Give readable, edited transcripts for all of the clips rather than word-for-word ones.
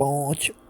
5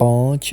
5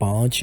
5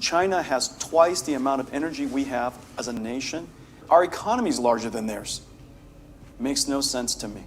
China has twice the amount of energy we have as a nation. Our economy is larger than theirs. Makes no sense to me.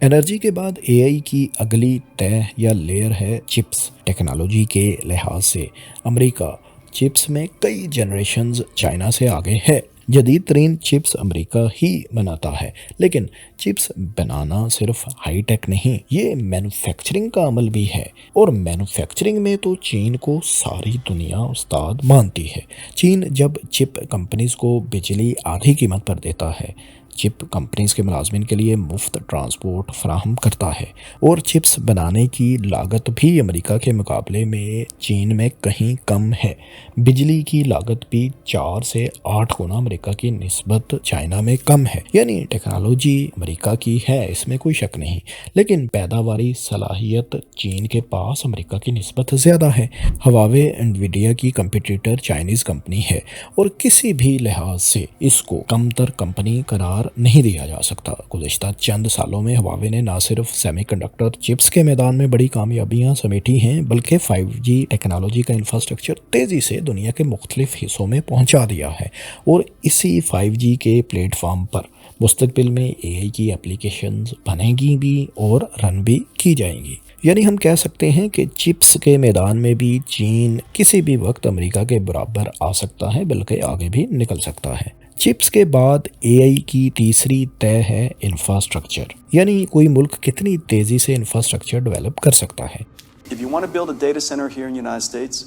Energy کے بعد اے آئی کی اگلی تہ یا layer ہے chips. Technology کے لحاظ سے امریکہ چپس میں کئی جنریشنز چائنا سے آگے ہے۔ جدید ترین چپس امریکہ ہی بناتا ہے، لیکن چپس بنانا صرف ہائی ٹیک نہیں، یہ مینوفیکچرنگ کا عمل بھی ہے، اور مینوفیکچرنگ میں تو چین کو ساری دنیا استاد مانتی ہے۔ چین جب چپ کمپنیز کو بجلی آدھی قیمت پر دیتا ہے، چپ کمپنیز کے ملازمین کے لیے مفت ٹرانسپورٹ فراہم کرتا ہے، اور چپس بنانے کی لاگت بھی امریکہ کے مقابلے میں چین میں کہیں کم ہے۔ بجلی کی لاگت بھی 4 سے 8 گنا امریکہ کی نسبت چائنا میں کم ہے۔ یعنی ٹیکنالوجی امریکہ کی ہے، اس میں کوئی شک نہیں، لیکن پیداواری صلاحیت چین کے پاس امریکہ کی نسبت زیادہ ہے۔ ہواوے انویڈیا کی کمپیٹیٹر چائنیز کمپنی ہے، اور کسی بھی لحاظ سے اس کو کم تر کمپنی قرار نہیں دیا جا سکتا۔ گزشتہ چند سالوں میں ہواوے نے نہ صرف سیمی کنڈکٹر چپس کے میدان میں بڑی کامیابیاں سمیٹی ہیں، بلکہ 5G ٹیکنالوجی کا انفراسٹرکچر تیزی سے دنیا کے مختلف حصوں میں پہنچا دیا ہے، اور اسی 5G کے پلیٹ فارم پر مستقبل میں اے آئی کی اپلیکیشنز بنیں گی بھی اور رن بھی کی جائیں گی۔ یعنی ہم کہہ سکتے ہیں کہ چپس کے میدان میں بھی چین کسی بھی وقت امریکہ کے برابر آ سکتا ہے، بلکہ آگے بھی نکل سکتا ہے۔ چپس کے بعد اے آئی کی تیسری طے ہے انفراسٹرکچر، یعنی کوئی ملک کتنی تیزی سے انفراسٹرکچر ڈیولپ کر سکتا ہے۔ If you want to build a data center here in the United States,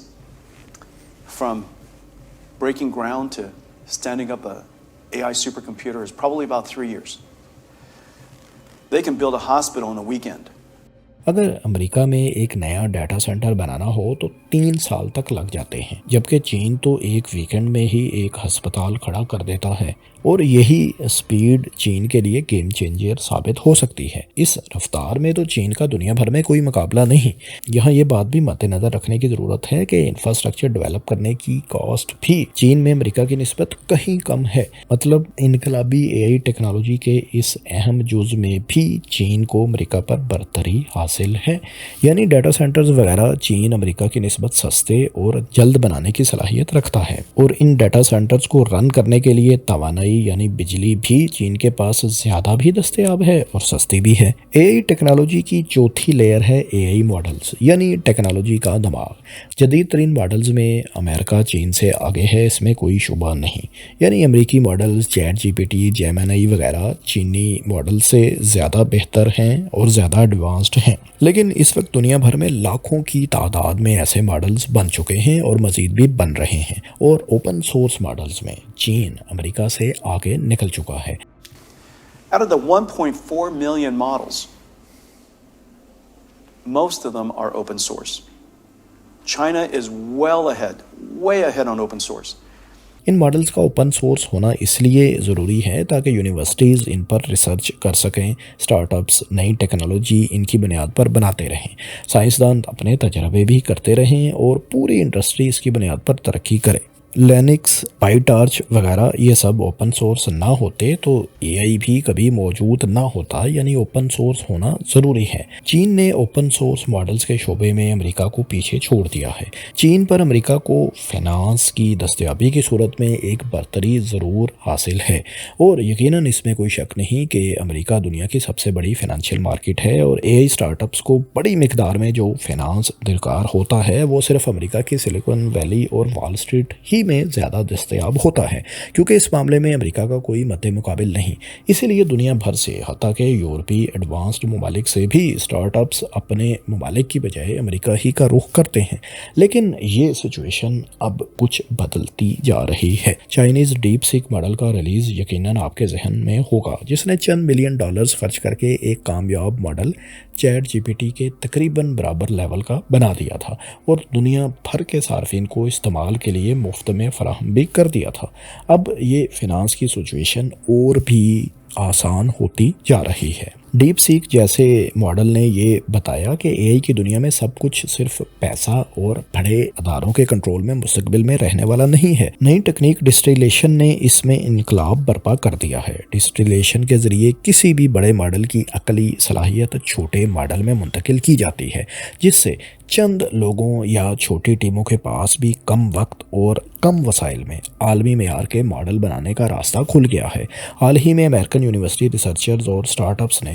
from breaking ground to standing up a AI supercomputer is probably about 3 years. They can build a hospital in a weekend. اگر امریکہ میں ایک نیا data centre بنانا ہو تو 3 سال تک لگ جاتے ہیں، جبکہ چین تو ایک ویکنڈ میں ہی ایک ہسپتال کھڑا کر دیتا ہے، اور یہی سپیڈ چین کے لیے گیم چینجر ثابت ہو سکتی ہے۔ اس رفتار میں تو چین کا دنیا بھر میں کوئی مقابلہ نہیں۔ یہاں یہ بات بھی مد نظر رکھنے کی ضرورت ہے کہ انفراسٹرکچر ڈیولپ کرنے کی کاسٹ بھی چین میں امریکہ کی نسبت کہیں کم ہے۔ مطلب انقلابی اے آئی ٹیکنالوجی کے اس اہم جز میں بھی چین کو امریکہ پر برتری حاصل ہے۔ یعنی ڈیٹا سینٹرز وغیرہ چین امریکہ کی نسبت سستے اور جلد بنانے کی صلاحیت رکھتا ہے، اور ان ڈیٹا سینٹرز کو رن کرنے کے لیے توانائی یعنی بجلی بھی چین کے پاس زیادہ بھی دستیاب ہے اور سستی بھی ہے۔ اے آئی ٹیکنالوجی کی چوتھی لیئر ہے اے آئی ماڈلز، یعنی ٹیکنالوجی کا دماغ۔ جدید ترین ماڈلز میں امریکہ چین سے آگے ہے، اس میں کوئی شبہ نہیں۔ یعنی امریکی models chat G P T, Gemini وغیرہ چینی ماڈل سے زیادہ بہتر ہیں اور زیادہ ایڈوانسڈ ہیں، لیکن اس وقت دنیا بھر میں لاکھوں کی تعداد میں ایسے ماڈلز بن چکے ہیں اور مزید بھی بن رہے ہیں، اور اوپن سورس ماڈلز میں چین امریکہ سے آگے نکل چکا ہے۔ Out of the 1.4 million models, most of them are open source. China is well ahead, way ahead on open source. In models کا اوپن سورس ہونا اس لیے ضروری ہے تاکہ یونیورسٹیز ان پر ریسرچ کر سکیں، اسٹارٹ اپس نئی ٹیکنالوجی ان کی بنیاد پر بناتے رہیں، سائنسدان اپنے تجربے بھی کرتے رہیں، اور پوری انڈسٹری اس کی بنیاد پر ترقی کرے۔ لینکس، پائی ٹارچ وغیرہ یہ سب اوپن سورس نہ ہوتے تو اے آئی بھی کبھی موجود نہ ہوتا، یعنی اوپن سورس ہونا ضروری ہے۔ چین نے اوپن سورس ماڈلز کے شعبے میں امریکہ کو پیچھے چھوڑ دیا ہے۔ چین پر امریکہ کو فائنانس کی دستیابی کی صورت میں ایک برتری ضرور حاصل ہے، اور یقیناً اس میں کوئی شک نہیں کہ امریکہ دنیا کی سب سے بڑی فائنینشیل مارکیٹ ہے، اور اے آئی اسٹارٹ اپس کو بڑی مقدار میں جو فائنانس درکار ہوتا ہے وہ صرف امریکہ کی سلیکن ویلی اور وال اسٹریٹ ہی میں زیادہ دستیاب ہوتا ہے، کیونکہ اس معاملے میں امریکہ کا کوئی مد مقابل نہیں۔ اسی لیے دنیا بھر سے، حتیٰ کہ یورپی ایڈوانسڈ ممالک سے بھی اسٹارٹ اپس اپنے ممالک کی بجائے امریکہ ہی کا رخ کرتے ہیں۔ لیکن یہ سچویشن اب کچھ بدلتی جا رہی ہے۔ چائنیز ڈیپ سیک ماڈل کا ریلیز یقیناً آپ کے ذہن میں ہوگا، جس نے چند ملین ڈالرز خرچ کر کے ایک کامیاب model chat G P T کے تقریباً برابر لیول کا بنا دیا تھا، اور دنیا بھر کے صارفین کو استعمال کے لیے مفت میں فراہم بھی کر دیا تھا۔ اب یہ فائنانس کی سچویشن اور بھی آسان ہوتی جا رہی ہے۔ ڈیپ سیک جیسے ماڈل نے یہ بتایا کہ اے آئی کی دنیا میں سب کچھ صرف پیسہ اور بڑے اداروں کے کنٹرول میں مستقبل میں رہنے والا نہیں ہے۔ نئی ٹیکنیک ڈسٹیلیشن نے اس میں انقلاب برپا کر دیا ہے۔ ڈسٹیلیشن کے ذریعے کسی بھی بڑے ماڈل کی عقلی صلاحیت چھوٹے ماڈل میں منتقل کی جاتی ہے، جس سے چند لوگوں یا چھوٹی ٹیموں کے پاس بھی کم وقت اور کم وسائل میں عالمی معیار کے ماڈل بنانے کا راستہ کھل گیا ہے۔ حال ہی میں امریکن یونیورسٹی ریسرچرز اور اسٹارٹ اپس نے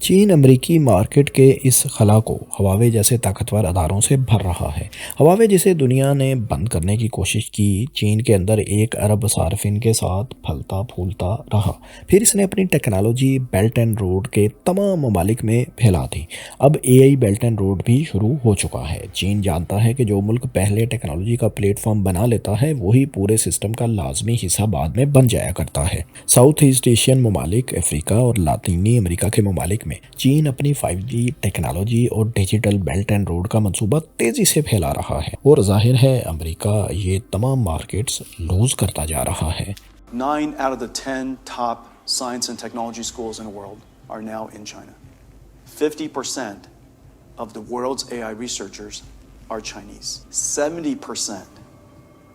چین امریکی مارکیٹ کے اس خلا کو ہواوے جیسے طاقتور اداروں سے بھر رہا ہے۔ ہواوے جسے دنیا نے بند کرنے کی کوشش کی، چین کے اندر 1 ارب صارفین کے ساتھ پھلتا پھولتا رہا، پھر اس نے اپنی ٹیکنالوجی بیلٹ اینڈ روڈ کے تمام ممالک میں پھیلا دی۔ اب AI بیلٹ اینڈ روڈ بھی شروع ہو چکا ہے۔ چین جانتا ہے کہ جو ملک پہلے ٹیکنالوجی کا پلیٹ فارم بنا لیتا ہے وہی پورے سسٹم کا لازمی حصہ بعد میں بن جایا کرتا ہے۔ ساؤتھ ایسٹ ایشین ممالک، افریقہ اور لاطینی امریکہ کے ممالک میں چین اپنی 5G ٹیکنالوجی اور ڈیجیٹل بیلٹ اینڈ روڈ کا منصوبہ تیزی سے پھیلا رہا ہے، اور ظاہر ہے امریکہ یہ تمام مارکیٹس لوز کرتا جا رہا ہے۔ 9 out of the 10 top science and technology schools in the world are now in China. 50% of the world's AI researchers are Chinese. 70%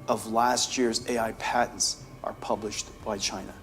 of last year's AI patents are published by China.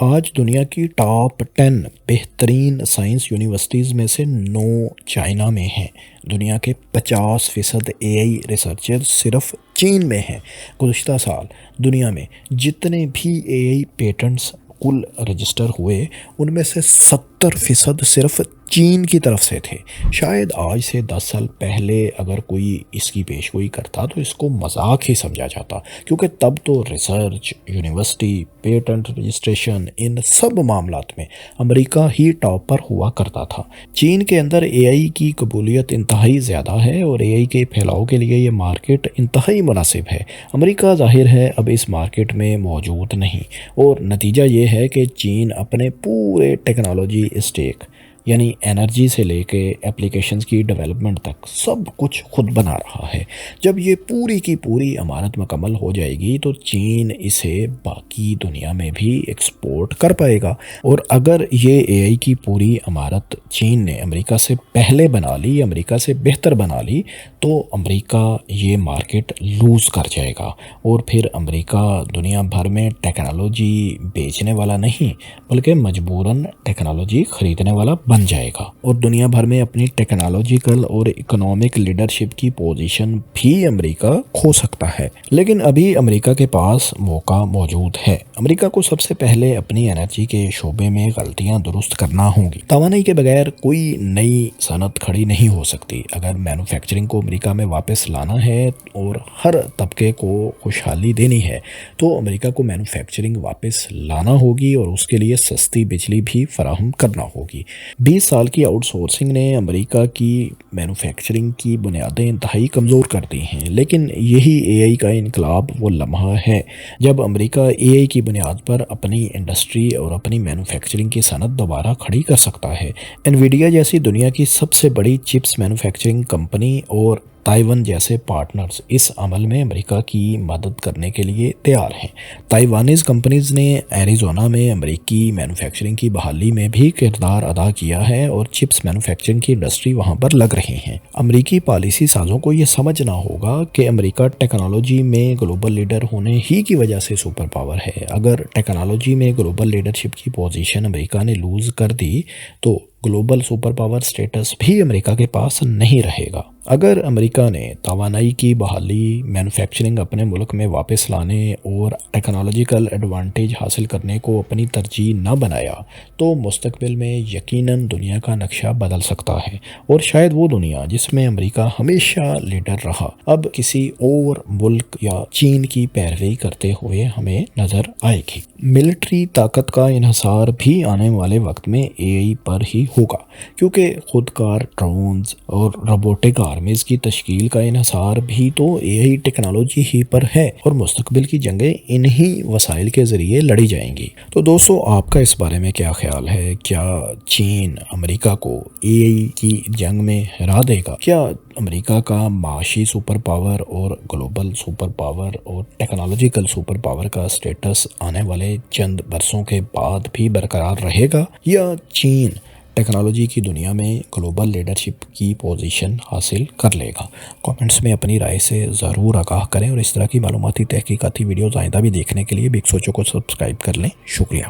آج دنیا کی top 10 بہترین science universities میں سے 9 China میں ہیں۔ دنیا کے 50% AI ریسرچر صرف چین میں ہیں۔ گزشتہ سال دنیا میں جتنے بھی AI پیٹنٹس کل رجسٹر ہوئے ان میں سے 70% صرف چین کی طرف سے تھے۔ شاید آج سے 10 سال پہلے اگر کوئی اس کی پیشگوئی کرتا تو اس کو مذاق ہی سمجھا جاتا، کیونکہ تب تو ریسرچ، یونیورسٹی، پیٹنٹ رجسٹریشن، ان سب معاملات میں امریکہ ہی ٹاپ پر ہوا کرتا تھا۔ چین کے اندر AI کی قبولیت انتہائی زیادہ ہے اور AI کے پھیلاؤ کے لیے یہ مارکیٹ انتہائی مناسب ہے۔ امریکہ ظاہر ہے اب اس مارکیٹ میں موجود نہیں، اور نتیجہ یہ ہے کہ چین اپنے پورے ٹیکنالوجی اسٹیک یعنی انرجی سے لے کے اپلیکیشنز کی ڈیولپمنٹ تک سب کچھ خود بنا رہا ہے۔ جب یہ پوری کی پوری عمارت مکمل ہو جائے گی تو چین اسے باقی دنیا میں بھی ایکسپورٹ کر پائے گا، اور اگر یہ AI کی پوری عمارت چین نے امریکہ سے پہلے بنا لی، امریکہ سے بہتر بنا لی، تو امریکہ یہ مارکیٹ لوز کر جائے گا، اور پھر امریکہ دنیا بھر میں ٹیکنالوجی بیچنے والا نہیں بلکہ مجبوراً ٹیکنالوجی خریدنے والا بن جائے گا، اور دنیا بھر میں اپنی ٹیکنالوجیکل اور اکنامک لیڈرشپ کی پوزیشن بھی امریکہ کھو سکتا ہے۔ لیکن ابھی امریکہ کے پاس موقع موجود ہے۔ امریکہ کو سب سے پہلے اپنی انرجی کے شعبے میں غلطیاں درست کرنا ہوں گی۔ توانائی کے بغیر کوئی نئی صنعت کھڑی نہیں ہو سکتی۔ اگر مینوفیکچرنگ کو امریکہ میں واپس لانا ہے اور ہر طبقے کو خوشحالی دینی ہے تو امریکہ کو مینوفیکچرنگ واپس لانا ہوگی، اور اس کے لیے سستی بجلی بھی فراہم کرنا ہوگی۔ 20 سال کی آؤٹ سورسنگ نے امریکہ کی مینوفیکچرنگ کی بنیادیں انتہائی کمزور کر دی ہیں، لیکن یہی AI کا انقلاب وہ لمحہ ہے جب امریکہ AI کی بنیاد پر اپنی انڈسٹری اور اپنی مینوفیکچرنگ کی صنعت دوبارہ کھڑی کر سکتا ہے۔ انویڈیا جیسی دنیا کی سب سے بڑی چپس مینوفیکچرنگ کمپنی اور تائیوان جیسے پارٹنرز اس عمل میں امریکہ کی مدد کرنے کے لیے تیار ہیں۔ تائیوانیز کمپنیز نے ایریزونا میں امریکی مینوفیکچرنگ کی بحالی میں بھی کردار ادا کیا ہے، اور چپس مینوفیکچرنگ کی انڈسٹری وہاں پر لگ رہی ہیں۔ امریکی پالیسی سازوں کو یہ سمجھنا ہوگا کہ امریکہ ٹیکنالوجی میں گلوبل لیڈر ہونے ہی کی وجہ سے سپر پاور ہے۔ اگر ٹیکنالوجی میں گلوبل لیڈرشپ کی پوزیشن امریکہ نے لوز کر دی تو گلوبل سپر پاور سٹیٹس بھی امریکہ کے پاس نہیں رہے گا۔ اگر امریکہ نے توانائی کی بحالی، مینوفیکچرنگ اپنے ملک میں واپس لانے اور ٹیکنالوجیکل ایڈوانٹیج حاصل کرنے کو اپنی ترجیح نہ بنایا تو مستقبل میں یقیناً دنیا کا نقشہ بدل سکتا ہے، اور شاید وہ دنیا جس میں امریکہ ہمیشہ لیڈر رہا اب کسی اور ملک یا چین کی پیروی کرتے ہوئے ہمیں نظر آئے گی۔ ملٹری طاقت کا انحصار بھی آنے والے وقت میں AI پر ہی ہوگا، کیونکہ خودکار ڈرونز اور روبوٹک آرمیز کی تشکیل کا انحصار بھی تو AI ٹیکنالوجی ہی پر ہے، اور مستقبل کی جنگیں انہی وسائل کے ذریعے لڑی جائیں گی۔ تو دوستو، آپ کا اس بارے میں کیا خیال ہے؟ کیا چین امریکہ کو AI کی جنگ میں ہرا دے گا؟ کیا امریکہ کا معاشی سپر پاور اور گلوبل سپر پاور اور ٹیکنالوجیکل سپر پاور کا سٹیٹس آنے والے چند برسوں کے بعد بھی برقرار رہے گا، یا چین ٹیکنالوجی کی دنیا میں گلوبل لیڈرشپ کی پوزیشن حاصل کر لے گا؟ کامنٹس میں اپنی رائے سے ضرور آگاہ کریں، اور اس طرح کی معلوماتی تحقیقاتی ویڈیوز آئندہ بھی دیکھنے کے لیے بگ سوچو کو سبسکرائب کر لیں۔ شکریہ۔